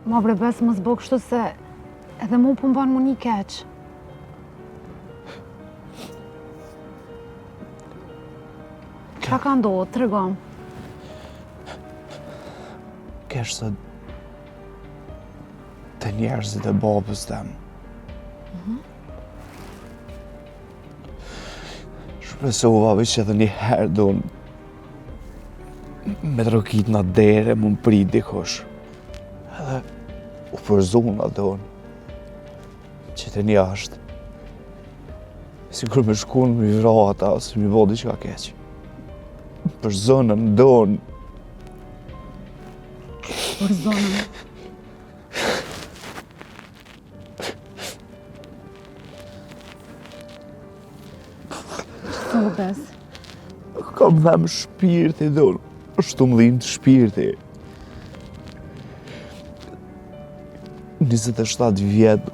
Ma bre besë mos bëj kështu se edhe mu po mban mu një keq. Qa ka ndodhë, të regom? Kesh se të njerëzit e babës tem. Shpresova që edhe një herë do me të rokit në dere më prit dikush. Edhe u përzuna do që të njashtë. Sikur me shkun me vra ata ose me vodi që ka keq. Për zonën donë. Për zonën? Qëtë më besë? Kam dhem shpirti donë. Është më dhimë të shpirti. 27 vjetë.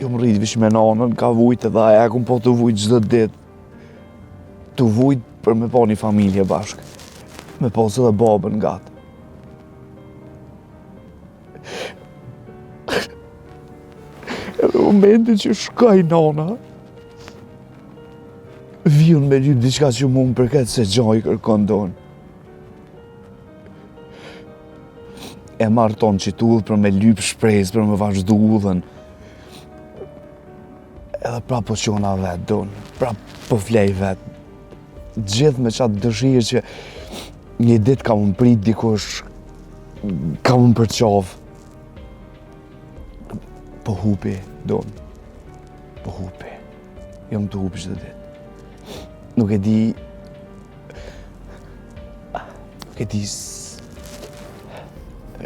Jo më rritë vish me nanën, ka vujt edhe aja, kom po të vujt çdo ditë. Të vujt për me pa një familje bashkë. Me pas edhe babën gatë. Edhe momentin që shkaj nana, vion me lyp diçka që mu më përket se gjaj kërkon donë. E marrë tonë që t'ullë për me lyp shpresë, për me vazhdu ullën. Edhe pra po qona vetë donë, pra po flej vetë. Gjithë me qatë dëshirë që një ditë ka më prit dikush, ka më përqavë. Po hupi, donë. Po hupi. Jo më të hupi çdo ditë. Nuk e di... Nuk e di...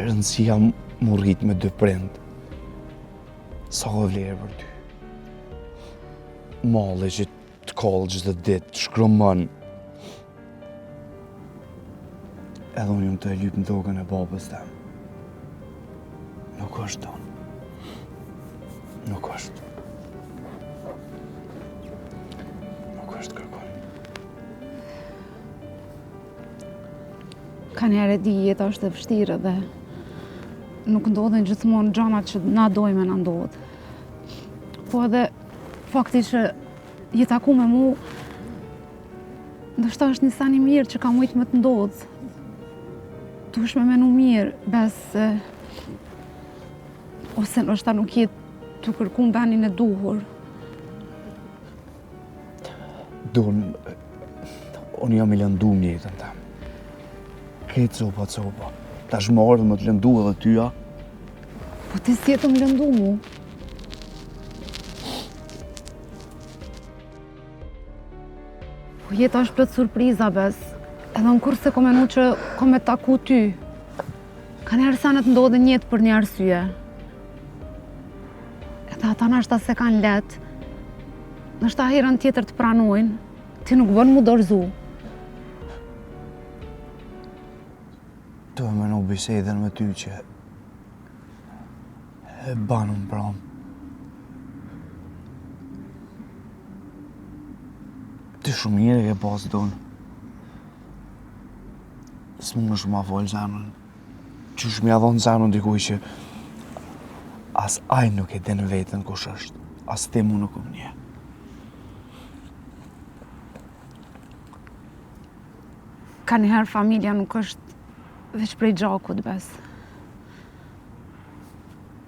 Rëndësia më rrit me 2 prind. Sa o vlerë për ty. Malle që të kallë çdo ditë, të shkromën. Edhe unë jam të e lyp në tokën e babës tem. Nuk është donë. Nuk është. Nuk është kërkon. Ka njerë e di jeta është e vështirë dhe nuk ndodhen gjithmonë gjana që na dojme na ndodhë. Po edhe fakti që je taku me mu, ndoshta është një sen i mirë që ka mujtë më të ndodhë. Tu është me menu mirë, besë, ose ndoshta nuk jetë të kërku në benin e duhur. Donë, unë jam i lëndu më jetën tem. Këtë copa. Ta shmarë dhe më të lëndu edhe tyja. Po ti si jetë më lëndu mu? Po jeta është plot surpriza, bes. Edhe në kur se ko menu që ko me taku ty. Ka njerë senet ndodhin jetë për një arsye. Edhe ata nashta se kanë letë. Nashta herën tjetër të pranojnë. Ti nuk vën mu dorëzu. Tu e menu bisedën me ty që e banë më pramë. Ti shumë mirë e ke pasë donë. S'mu në shumë a folë zemrën. Që shumë ja dhonë zemrën dikuj që as aj nuk e din vetën kush është. As ti mu nuk më nje. Ka njëherë familja nuk është veç prej gjakut, bes.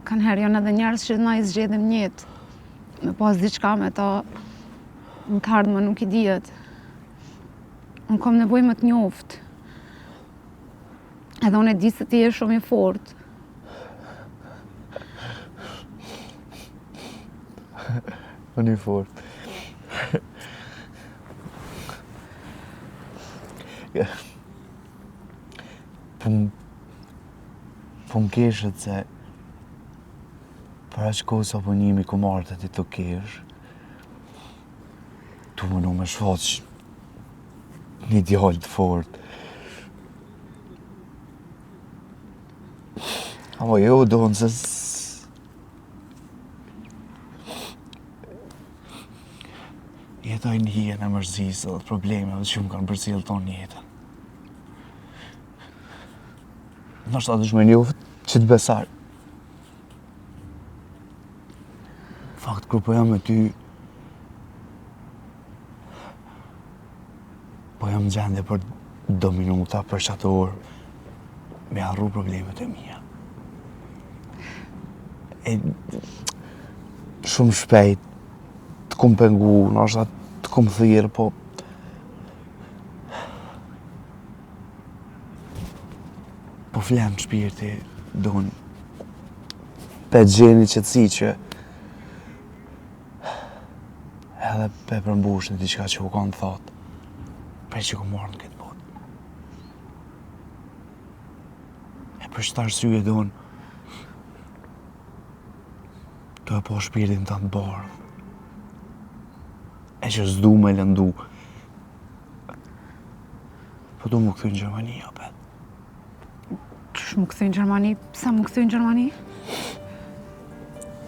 Ka njëherë janë edhe njerëz që na i zgjedhim njetë. Me pas diçka me ta në të ardhme nuk i dihet. Unë kam nevojë më të njoftë. Edhe unë e di se ti je shumë i fortë. Unë i fortë. Po më keshët se për aq kohë sa po njimi ku marrë ti të kesh, tu më nuk me shfaq një djallë të fortë. Ama jo donë se jetoj në hijen e mërzisë dhe problemeve që më kanë përcjellë tonë jetën. Ndoshta dush me njoft që të besar. Fakt, kur po jam me ty, po jam në gjendje për do minuta, për qatë orë, me harru problemet e mija. E shumë shpejt, të kum pengu, nështë të kum thirë, po flenë shpirti, donë pe gjeni qëtësi që edhe pe përmbush në diçka që u kanë thotë, prej që ku marrë në këtë botë. E për çfarë arsye donë, të e po shpirtin të në bardhë, e që s'du me lëndu, po du më këthy në Gjermani, apet. Qysh më këthy në Gjermani? Pse më këthy në Gjermani?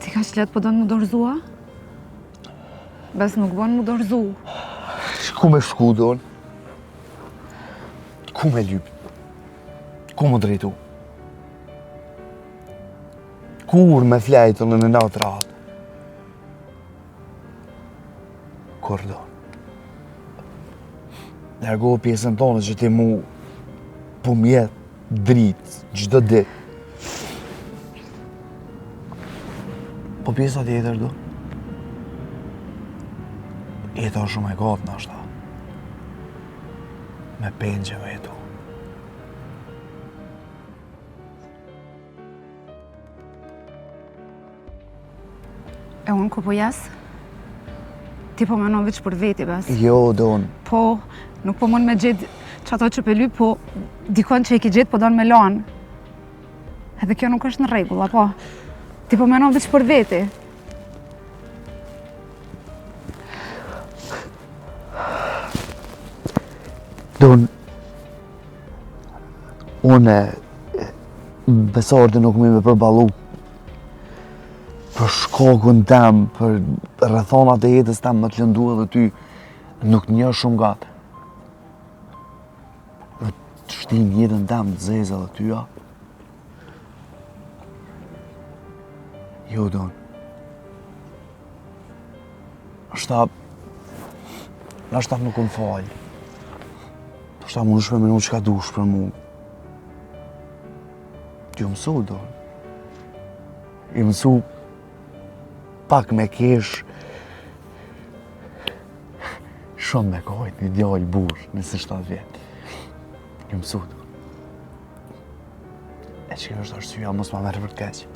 Ti ka që letë po do në më dorëzua? Bes nuk bon më dorëzu. Ku me shku, donë? Ku me lyp? Ku me drejtu? Kur me flejtën në natë ratë? Kur donë? Largohë pjesën tonë që ti mu po mjetë dritë, gjdo ditë. Po pjesa tjetër, do? Jeta shumë e gatë në ashta. Me pengjeve jetu. E unë ku po jesë? Ti po menon veç për veti, bes? Jo, donë. Po, nuk po mund me gjithë që ato që pely, po dikon që i ki gjithë po donë me lanë. Edhe kjo nuk është në rregull, apo? Ti po menon veç për veti. Donë, une besardi nuk mi me përbalu për shkokun tem, për rrethonat e jetës tem më të lëndu edhe ty, nuk një shumë gatë. Dhe të shtin jetën tem të zezë edhe ty, ja. Jo, donë. Nashta nuk më falë. Nashta më nëshme minu që ka dush për mu. Ju mësu, donë. I mësu pak me kesh shumë me kajt një djallë burë nëse 7 vjetë. Ju mësu, donë. E që është arsyeja mos ma merë për të keqë.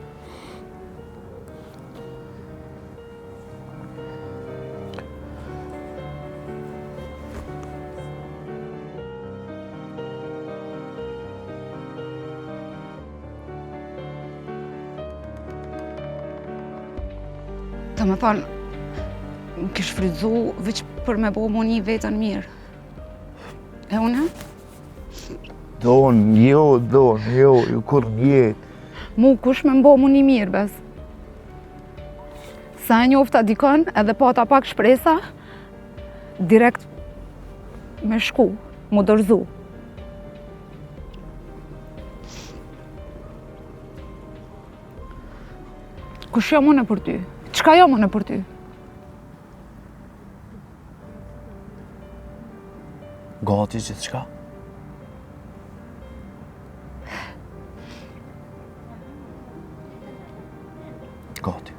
Të më thonë, më kish frytzu veç për me bo mu një vetën mirë. E une? Donë, jo, kur njetë. Mu kush me mbo mu një mirë, bes. Sa e njofta dikon, edhe pata pak shpresa, direkt me shku, mu dorëzu. Kush jam une për ty? Qka jam une për ty? Gati që të qka? Gati.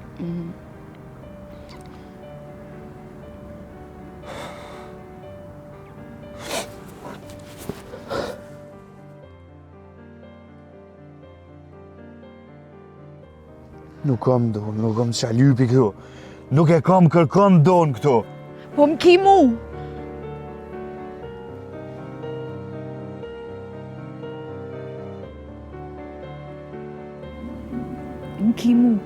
Nuk kam donë, nuk kam qalypi këtu. Nuk e kam kërkon donë këtu. Po më ki mu! Më ki mu.